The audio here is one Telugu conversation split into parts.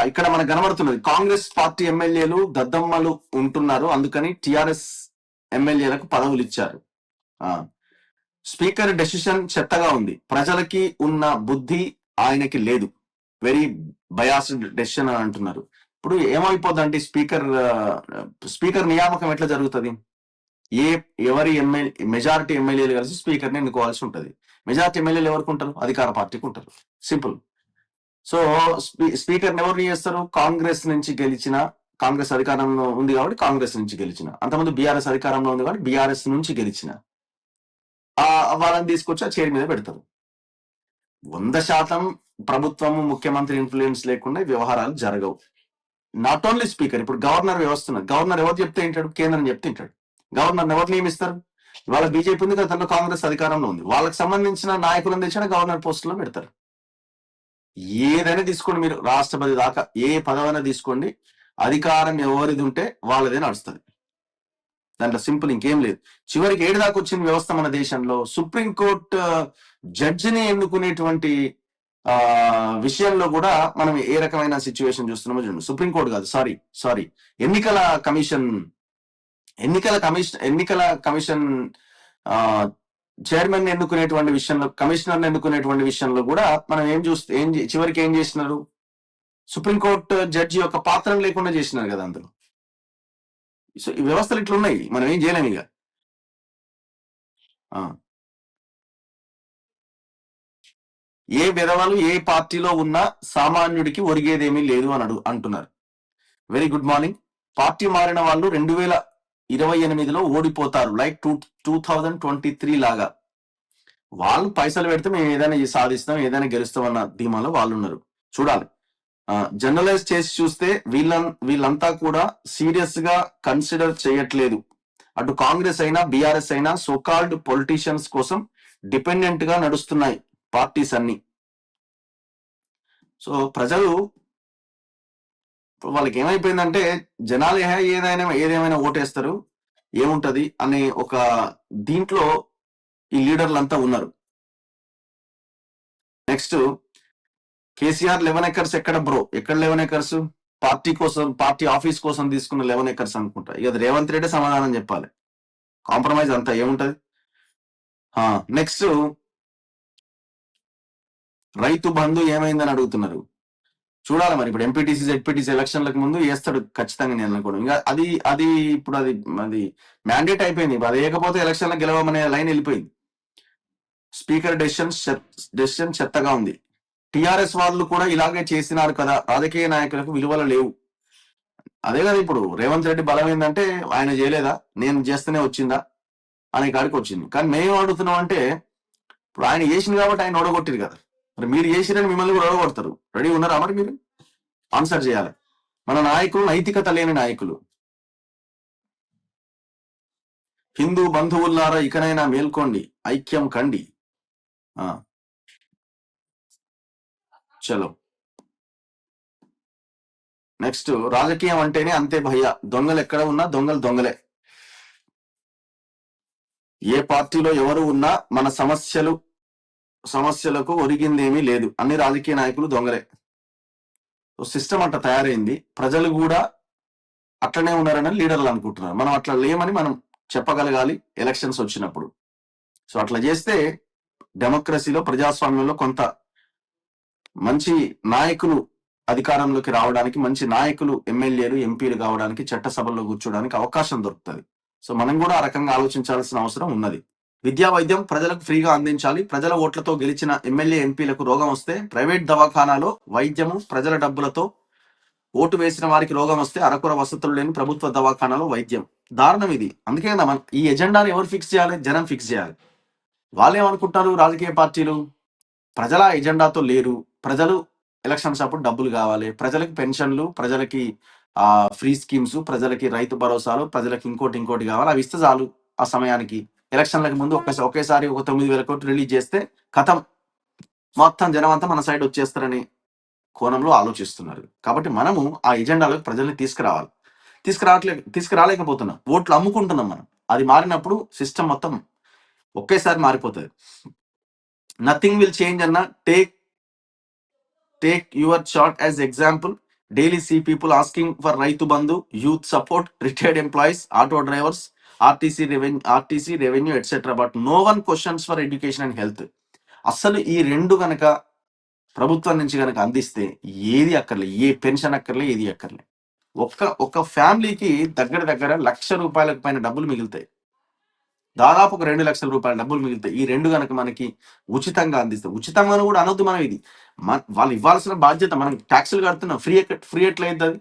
ఇక్కడ మనకు కనబడుతున్నది కాంగ్రెస్ పార్టీ ఎమ్మెల్యేలు దద్దమ్మలు ఉంటున్నారు, అందుకని టిఆర్ఎస్ ఎమ్మెల్యేలకు పదవులు ఇచ్చారు. స్పీకర్ డెసిషన్ చెత్తగా ఉంది, ప్రజలకి ఉన్న బుద్ధి ఆయనకి లేదు, వెరీ బయాస్డ్ డెసిషన్ అని అంటున్నారు. ఇప్పుడు ఏమైపోద్దంటే స్పీకర్ నియామకం ఎట్లా జరుగుతుంది? ఎవరి మెజారిటీ ఎమ్మెల్యేలు కలిసి స్పీకర్ని ఎన్నుకోవాల్సి ఉంటుంది. మెజారిటీ ఎమ్మెల్యేలు ఎవరికి ఉంటారు? అధికార పార్టీకి ఉంటారు. సింపుల్. సో స్పీకర్ని ఎవరు చేస్తారు? కాంగ్రెస్ నుంచి గెలిచిన, కాంగ్రెస్ అధికారంలో ఉంది కాబట్టి కాంగ్రెస్ నుంచి గెలిచిన, అంతకుముందు బీఆర్ఎస్ అధికారంలో ఉంది కాబట్టి బీఆర్ఎస్ నుంచి గెలిచిన వాళ్ళని తీసుకొచ్చి ఆ చైర్ మీద పెడతారు. 100% ప్రభుత్వము ముఖ్యమంత్రి ఇన్ఫ్లుయెన్స్ లేకుండా వ్యవహారాలు జరగవు. నాట్ ఓన్లీ స్పీకర్, ఇప్పుడు గవర్నర్ వ్యవస్థ ఉన్నది. గవర్నర్ ఎవరు చెప్తే ఏంటాడు? కేంద్రం చెప్తే ఏంటాడు. గవర్నర్ ఎవరు నియమిస్తారు? ఇవాళ బీజేపీ ఉంది కదా, దాంట్లో కాంగ్రెస్ అధికారంలో ఉంది, వాళ్ళకి సంబంధించిన నాయకులను తెచ్చిన గవర్నర్ పోస్టులో పెడతారు. ఏదైనా తీసుకోండి, మీరు రాష్ట్రపతి దాకా ఏ పదవైనా తీసుకోండి, అధికారం ఎవరిది ఉంటే వాళ్ళదే నడుస్తుంది. దాంట్లో సింపుల్, ఇంకేం లేదు. చివరికి ఏడు దాకా వచ్చిన వ్యవస్థ మన దేశంలో సుప్రీంకోర్టు జడ్జిని ఎన్నుకునేటువంటి విషయంలో కూడా మనం ఏ రకమైన సిచ్యువేషన్ చూస్తున్నామో చూడండి. సుప్రీంకోర్టు కాదు, సారీ ఎన్నికల కమిషన్ చైర్మన్ ఎన్నుకునేటువంటి విషయంలో, కమిషనర్ ఎన్నుకునేటువంటి విషయంలో కూడా మనం చివరికి ఏం చేసినారు? సుప్రీంకోర్టు జడ్జి యొక్క పాత్ర లేకుండా చేసినారు కదా అందులో. సో ఈ వ్యవస్థలు ఇట్లున్నాయి, మనం ఏం చేయలేము ఇక. ఏ విధవలు ఏ పార్టీలో ఉన్నా సామాన్యుడికి ఒరిగేదేమీ లేదు అని అంటున్నారు. Very good morning. పార్టీ మారిన వాళ్ళు 2028లో ఓడిపోతారు, లైక్ 2023 లాగా. వాళ్ళు పైసలు పెడితే మేము ఏదైనా సాధిస్తాం, ఏదైనా గెలుస్తాం అన్న ధీమాలో వాళ్ళు ఉన్నారు. చూడాలి. జనరలైజ్ చేసి చూస్తే వీళ్ళంతా కూడా సీరియస్ గా కన్సిడర్ చేయట్లేదు. అటు కాంగ్రెస్ అయినా బీఆర్ఎస్ అయినా సోకాల్డ్ పొలిటీషియన్స్ కోసం డిపెండెంట్ గా నడుస్తున్నాయి పార్టీస్ అన్ని. సో ప్రజలు వాళ్ళకి ఏమైపోయిందంటే జనాలు ఏదేమైనా ఓటేస్తారు, ఏముంటది అనే ఒక దీంట్లో ఈ లీడర్లంతా ఉన్నారు. నెక్స్ట్ కేసీఆర్ 11 ఎకర్స్ ఎక్కడ బ్రో? ఎక్కడ 11 ఎకర్స్? పార్టీ ఆఫీస్ కోసం తీసుకున్న 11 ఎకర్స్ అనుకుంటా. ఇక రేవంత్ రెడ్డి సమాధానం చెప్పాలి. కాంప్రమైజ్ అంతా ఏముంటది? నెక్స్ట్ రైతు బంధు ఏమైందని అడుగుతున్నారు. చూడాలి మరి. ఇప్పుడు ఎంపీటీసీ జెడ్పీటీసీ ఎలక్షన్లకు ముందు వేస్తాడు ఖచ్చితంగా, నేను అనుకోను. ఇంకా అది ఇప్పుడు అది మ్యాండేట్ అయిపోయింది. అది వేయకపోతే ఎలక్షన్లకు గెలవమనే లైన్ వెళ్ళిపోయింది. స్పీకర్ డెసిషన్ చెత్తగా ఉంది. టిఆర్ఎస్ వాళ్ళు కూడా ఇలాగే చేసినారు కదా, రాజకీయ నాయకులకు విలువలు లేవు. అదే కదా ఇప్పుడు రేవంత్ రెడ్డి బలం ఏంటంటే ఆయన చేయలేదా, నేను చేస్తేనే వచ్చిందా అనే కాడికి వచ్చింది. కానీ మేము అడుగుతున్నాం అంటే ఇప్పుడు ఆయన చేసింది కాబట్టి ఆయన ఓడగొట్టిరు కదా, మరి మీరు చేసిరని మిమ్మల్ని కూడా ఓడగొడతారు. రెడీ ఉన్నారా మరి? మీరు ఆన్సర్ చేయాలి. మన నాయకులు నైతికత లేని నాయకులు. హిందూ బంధువులారా ఇకనైనా మేల్కోండి, ఐక్యం కండి. చలో నెక్స్ట్. రాజకీయం అంటేనే అంతే భయ్య, దొంగలు ఎక్కడ ఉన్నా దొంగలే. ఏ పార్టీలో ఎవరు ఉన్నా మన సమస్యలకు ఒరిగిందేమీ లేదు, అన్ని రాజకీయ నాయకులు దొంగలే. సిస్టమ్ అట్లా తయారైంది. ప్రజలు కూడా అట్లనే ఉన్నారని లీడర్లు అనుకుంటున్నారు. మనం అట్లా లేమని మనం చెప్పగలగాలి ఎలక్షన్స్ వచ్చినప్పుడు. సో అట్లా చేస్తే డెమోక్రసీలో, ప్రజాస్వామ్యంలో కొంత మంచి నాయకులు అధికారంలోకి రావడానికి, మంచి నాయకులు ఎమ్మెల్యేలు ఎంపీలు కావడానికి, చట్టసభల్లో కూర్చోడానికి అవకాశం దొరుకుతుంది. సో మనం కూడా ఆ రకంగా ఆలోచించాల్సిన అవసరం ఉన్నది. విద్యా వైద్యం ప్రజలకు ఫ్రీగా అందించాలి. ప్రజల ఓట్లతో గెలిచిన ఎమ్మెల్యే ఎంపీలకు రోగం వస్తే ప్రైవేట్ దవాఖానాలో వైద్యము, ప్రజల డబ్బులతో ఓటు వేసిన వారికి రోగం వస్తే అరకొర వసతులు లేని ప్రభుత్వ దవాఖానాలో వైద్యం. దారుణం ఇది. అందుకే కదా ఈ ఎజెండాని ఎవరు ఫిక్స్ చేయాలి? జనం ఫిక్స్ చేయాలి. వాళ్ళేమనుకుంటారు రాజకీయ పార్టీలు? ప్రజల ఎజెండాతో లేరు. ప్రజలు ఎలక్షన్స్ అప్పుడు డబ్బులు కావాలి, ప్రజలకి పెన్షన్లు, ప్రజలకి ఫ్రీ స్కీమ్స్, ప్రజలకి రైతు భరోసాలు, ప్రజలకి ఇంకోటి కావాలి. అవి ఇస్తే చాలు. ఆ సమయానికి ఎలక్షన్లకు ముందు ఒకేసారి ఒక 9,000 కోట్లు రిలీజ్ చేస్తే కథం, మొత్తం జనం అంతా మన సైడ్ వచ్చేస్తారని కోణంలో ఆలోచిస్తున్నారు. కాబట్టి మనము ఆ ఎజెండాలోకి ప్రజల్ని తీసుకురాలేకపోతున్నాం. ఓట్లు అమ్ముకుంటున్నాం మనం. అది మారినప్పుడు సిస్టమ్ మొత్తం ఒకేసారి మారిపోతుంది. నథింగ్ విల్ చేంజ్ అన్న. Take your chart as example. Daily see people asking for Rythu Bandhu, youth support, retired employees, auto drivers, RTC revenue etcetera, but no one questions for education and health. అసలు ఈ రెండు గనక ప్రభుత్వం నుంచి గనక అందిస్తే ఏది అక్కర్లే, ఏ పెన్షన్ అక్కర్లే, ఏది అక్కర్లే. ఒక ఫ్యామిలీకి దగ్గర దగ్గర ₹1,00,000 పైన డబ్బులు మిగులుతాయి. దాదాపు ఒక ₹2,00,000 డబ్బులు మిగులుతాయి. ఈ రెండు గనక మనకి ఉచితంగా అందిస్తే, ఉచితం అని కూడా అనొద్దు మనం ఇది. వాళ్ళు ఇవ్వాల్సిన బాధ్యత, మనం ట్యాక్సులు కడుతున్నాం. ఫ్రీ ఎట్లా అవుతుంది?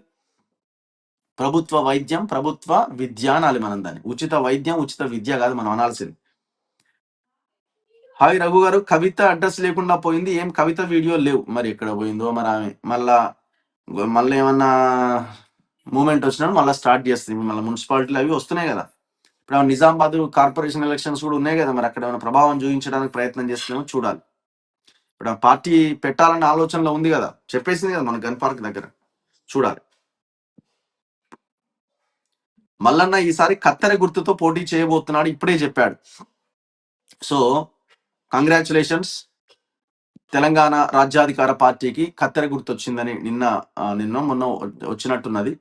ప్రభుత్వ వైద్యం, ప్రభుత్వ విద్య అనాలి మనం దాన్ని. ఉచిత వైద్యం, ఉచిత విద్య కాదు మనం అనాల్సింది. హాయ్ రఘు గారు, కవిత అడ్రస్ లేకుండా పోయింది, ఏం కవిత వీడియో లేవు, మరి ఎక్కడ పోయిందో మరి ఆమె. మళ్ళీ ఏమన్నా మూమెంట్ వచ్చినప్పుడు మళ్ళీ స్టార్ట్ చేస్తుంది. మళ్ళీ మున్సిపాలిటీలు అవి వస్తున్నాయి కదా. ఇప్పుడు నిజామాబాద్ కార్పొరేషన్ ఎలక్షన్స్ కూడా ఉన్నాయి కదా, మరి అక్కడ ఏమైనా ప్రభావం చూపించడానికి ప్రయత్నం చేస్తున్నామో చూడాలి. ఇప్పుడు ఆ పార్టీ పెట్టాలన్న ఆలోచనలో ఉంది కదా, చెప్పేసింది కదా మన గన్ పార్క్ దగ్గర, చూడాలి. మల్లన్న ఈసారి కత్తెర గుర్తుతో పోటీ చేయబోతున్నాడు, ఇప్పుడే చెప్పాడు. సో కంగ్రాచులేషన్స్, తెలంగాణ రాజ్యాధికార పార్టీకి కత్తెర గుర్తు వచ్చిందని నిన్న మొన్న వచ్చినట్టున్నది.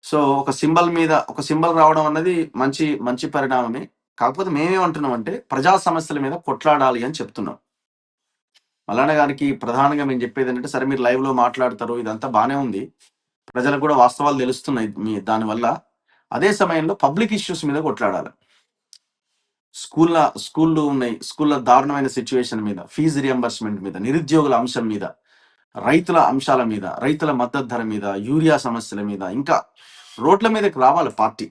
సో ఒక సింబల్ రావడం అన్నది మంచి పరిణామమే. కాకపోతే మేమేమంటున్నామంటే ప్రజా సమస్యల మీద కొట్లాడాలి అని చెప్తున్నాం. మల్లన్న గారికి ప్రధానంగా మేము చెప్పేది ఏంటంటే, సరే మీరు లైవ్ లో మాట్లాడతారు, ఇదంతా బానే ఉంది, ప్రజలకు కూడా వాస్తవాలు తెలుస్తున్నాయి దానివల్ల. అదే సమయంలో పబ్లిక్ ఇష్యూస్ మీద కొట్లాడాలి. స్కూళ్ళు ఉన్నాయి, స్కూళ్ళ దారుణమైన సిచ్యువేషన్ మీద, ఫీజు రియంబర్స్మెంట్ మీద, నిరుద్యోగుల అంశం మీద, రైతుల అంశాల మీద, రైతుల మద్దతు ధర మీద, యూరియా సమస్యల మీద, ఇంకా రోడ్ల మీదకి రావాలి పార్టీ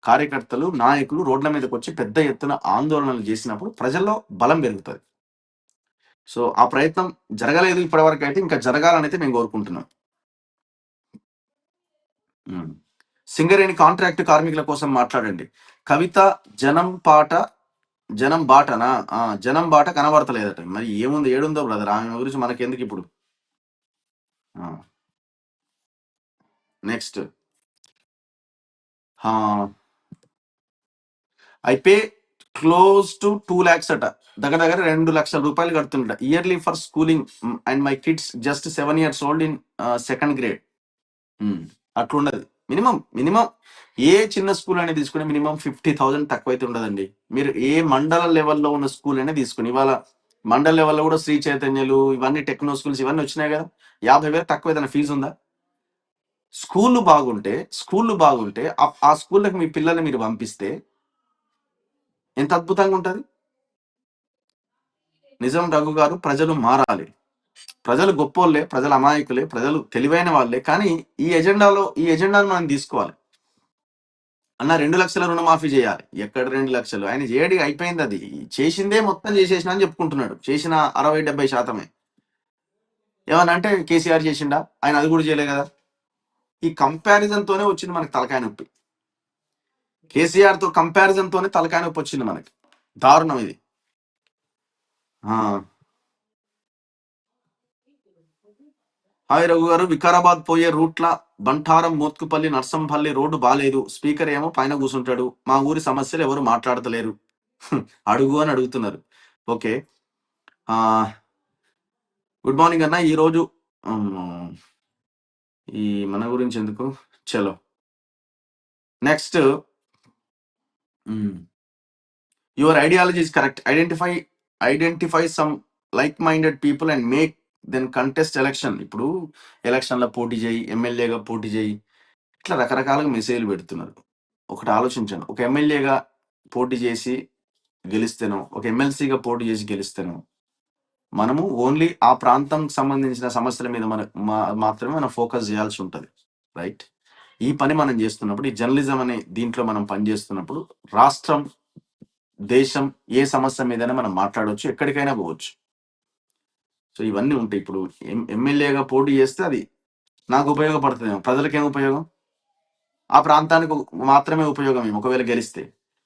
కార్యకర్తలు, నాయకులు రోడ్ల మీదకి వచ్చి పెద్ద ఎత్తున ఆందోళనలు చేసినప్పుడు ప్రజల్లో బలం పెరుగుతుంది. సో ఆ ప్రయత్నం జరగలేదు ఇప్పటివరకు, అయితే ఇంకా జరగాలనైతే మేము కోరుకుంటున్నాం. సింగరేణి కాంట్రాక్ట్ కార్మికుల కోసం మాట్లాడండి. కవిత జనం బాటనా? జనం బాట కనబడతలేదట. మరి ఏముంది, ఏడుందో బ్రదర్, ఆమె గురించి మనకెందుకు ఇప్పుడు. నెక్స్ట్, అయితే క్లోజ్ టు 2 lakhs అట, దగ్గర దగ్గర ₹2,00,000 కడుతుంట yearly for schooling, and my kids just 7 years old in 2nd grade. అట్లుండదు. మినిమం ఏ చిన్న స్కూల్ అనేది తీసుకుని మినిమం 50,000 తక్కువైతే ఉండదండి. మీరు ఏ మండల లెవెల్లో ఉన్న స్కూల్ అయినా తీసుకుని, ఇవాళ మండల లెవెల్లో కూడా శ్రీ చైతన్యలు, ఇవన్నీ టెక్నో స్కూల్స్ ఇవన్నీ వచ్చినాయి కదా, 50,000 తక్కువ ఏదైనా ఫీజు ఉందా? స్కూళ్ళు బాగుంటే ఆ స్కూళ్ళకి మీ పిల్లల్ని మీరు పంపిస్తే ఎంత అద్భుతంగా ఉంటుంది. నిజం రఘు గారు, ప్రజలు మారాలి. ప్రజలు గొప్పోళ్ళే, ప్రజలు అమాయకులే, ప్రజలు తెలివైన వాళ్ళే. కానీ ఈ ఎజెండాను మనం తీసుకోవాలి. అన్న 2 లక్షల రుణమాఫీ చేయాలి. ఎక్కడ 2 లక్షలు? ఆయన చేయడి అయిపోయింది, అది చేసిందే మొత్తం చేసేసిన అని చెప్పుకుంటున్నాడు. చేసిన 60-70%. ఏమన్నా అంటే కేసీఆర్ చేసిండా, ఆయన అది కూడా చేయలే కదా. ఈ కంపారిజన్ తోనే వచ్చింది మనకి తలకాయ నొప్పి. కేసీఆర్ తో కంపారిజన్ తోనే తలకాయ నొప్పి వచ్చింది మనకి. దారుణం ఇది. హాయ్ రఘు గారు, వికారాబాద్ పోయే రూట్ల బంఠారం, మోత్కుపల్లి, నర్సంపల్లి రోడ్డు బాలేదు, స్పీకర్ ఏమో పైన కూర్చుంటాడు, మా ఊరి సమస్యలు ఎవరు మాట్లాడతలేరు, అడుగు అని అడుగుతున్నారు. ఓకే, గుడ్ మార్నింగ్ అన్న. ఈరోజు ఈ మన గురించి ఎందుకు, చలో next. Your ideology is correct, identify some like minded people and make then contest election. ఇప్పుడు ఎలక్షన్లో పోటీ చేయి, ఎమ్మెల్యేగా పోటీ చేయి, ఇట్లా రకరకాలుగా మెసేజ్లు పెడుతున్నారు. ఒకటి ఆలోచించండి, ఒక ఎమ్మెల్యేగా పోటీ చేసి గెలిస్తేనో, ఒక ఎమ్మెల్సీగా పోటీ చేసి గెలిస్తేనో, మనము ఓన్లీ ఆ ప్రాంతంకి సంబంధించిన సమస్యల మీద మాత్రమే మనం ఫోకస్ చేయాల్సి ఉంటుంది, రైట్? ఈ పని మనం చేస్తున్నప్పుడు, ఈ జర్నలిజం అనే దీంట్లో మనం పనిచేస్తున్నప్పుడు, రాష్ట్రం, దేశం ఏ సమస్య మీదైనా మనం మాట్లాడవచ్చు, ఎక్కడికైనా పోవచ్చు. సో ఇవన్నీ ఉంటాయి. ఇప్పుడు ఎమ్మెల్యేగా పోటీ చేస్తే అది నాకు ఉపయోగపడుతుంది, ప్రజలకేం ఉపయోగం? ఆ ప్రాంతానికి మాత్రమే ఉపయోగం ఏమో ఒకవేళ గెలిస్తే.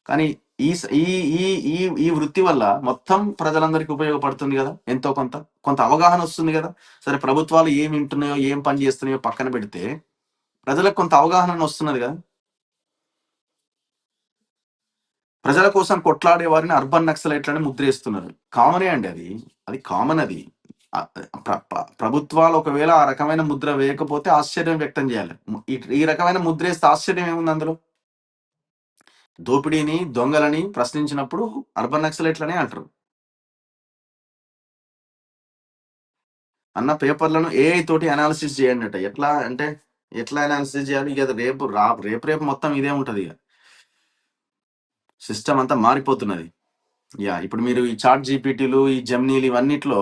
కానీ ఈ ఈ ఈ ఈ ఈ వృత్తి వల్ల మొత్తం ప్రజలందరికీ ఉపయోగపడుతుంది కదా, ఎంతో కొంత అవగాహన వస్తుంది కదా. సరే ప్రభుత్వాలు ఏం వింటున్నాయో, ఏం పని చేస్తున్నాయో పక్కన పెడితే, ప్రజలకు కొంత అవగాహన వస్తున్నది కదా. ప్రజల కోసం కొట్లాడే వారిని అర్బన్ నక్సలైట్లని ముద్రేస్తున్నారు. కామనే అండి, అది కామన్. అది ప్రభుత్వాలు ఒకవేళ ఆ రకమైన ముద్ర వేయకపోతే ఆశ్చర్యం వ్యక్తం చేయాలి. ఈ రకమైన ముద్ర వేస్తే ఆశ్చర్యం ఏముంది అందులో? దోపిడీని, దొంగలని ప్రశ్నించినప్పుడు అర్బన్ నక్సలైట్లనే అంటారు. అన్న పేపర్లను ఏఐ తోటి అనాలిసిస్ చేయండట. ఎట్లా అంటే ఎట్లా అనాలిసిస్ చేయాలి? ఇక రేపు మొత్తం ఇదే ఉంటది ఇక. సిస్టమ్ అంతా మారిపోతున్నది. ఇప్పుడు మీరు ఈ చాట్ జీపీటీలు, ఈ జెమినీలు ఇవన్నిట్లో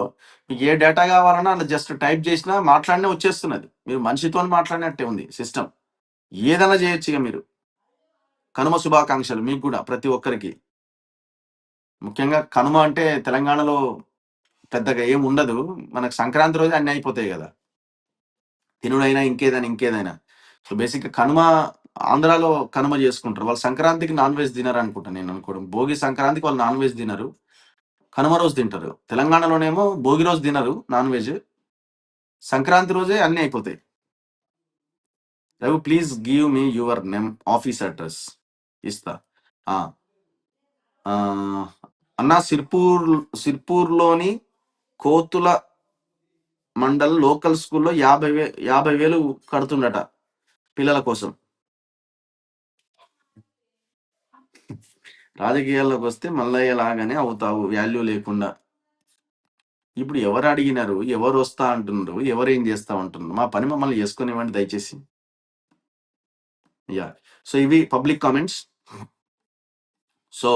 మీకు ఏ డేటా కావాలన్నా అలా జస్ట్ టైప్ చేసినా మాట్లాడినే వచ్చేస్తున్నది. మీరు మనిషితో మాట్లాడినట్టే ఉంది సిస్టమ్. ఏదైనా చేయొచ్చు ఇక మీరు. కనుమ శుభాకాంక్షలు మీకు కూడా ప్రతి ఒక్కరికి. ముఖ్యంగా కనుమ అంటే తెలంగాణలో పెద్దగా ఏం ఉండదు. మనకు సంక్రాంతి రోజే అన్నీ అయిపోతాయి కదా! తినుడైనా, ఇంకేదైనా. సో, బేసిక్‌గా కనుమ ఆంధ్రాలో కనుమ చేసుకుంటారు. వాళ్ళు సంక్రాంతికి నాన్ వెజ్ తినరనుకుంటా నేను అనుకోవడం. భోగి, సంక్రాంతికి వాళ్ళు నాన్ వెజ్ తినరు. కనుమ రోజు తింటారు. తెలంగాణలోనేమో భోగి రోజు తినరు నాన్ వెజ్. సంక్రాంతి రోజే అన్నీ అయిపోతాయి. Ravi please give me your office address. ఇస్తా. ఆ! అన్న సిర్పూర్‌లోని కోతుల మండల్ లోకల్ స్కూల్‌లో 50,000 కడుతుండట పిల్లల కోసం. రాజకీయాల్లోకొస్తే మల్లయ్య లాగానే అవుతావు వాల్యూ లేకుండా. ఇప్పుడు ఎవరు అడిగినారు? ఎవరు వస్తా అంటున్నారు? ఎవరేం చేస్తా అంటున్నారు? మా పని మమ్మల్ని చేసుకొనివ్వండి దయచేసి. సో, ఇవి పబ్లిక్ కామెంట్స్. సో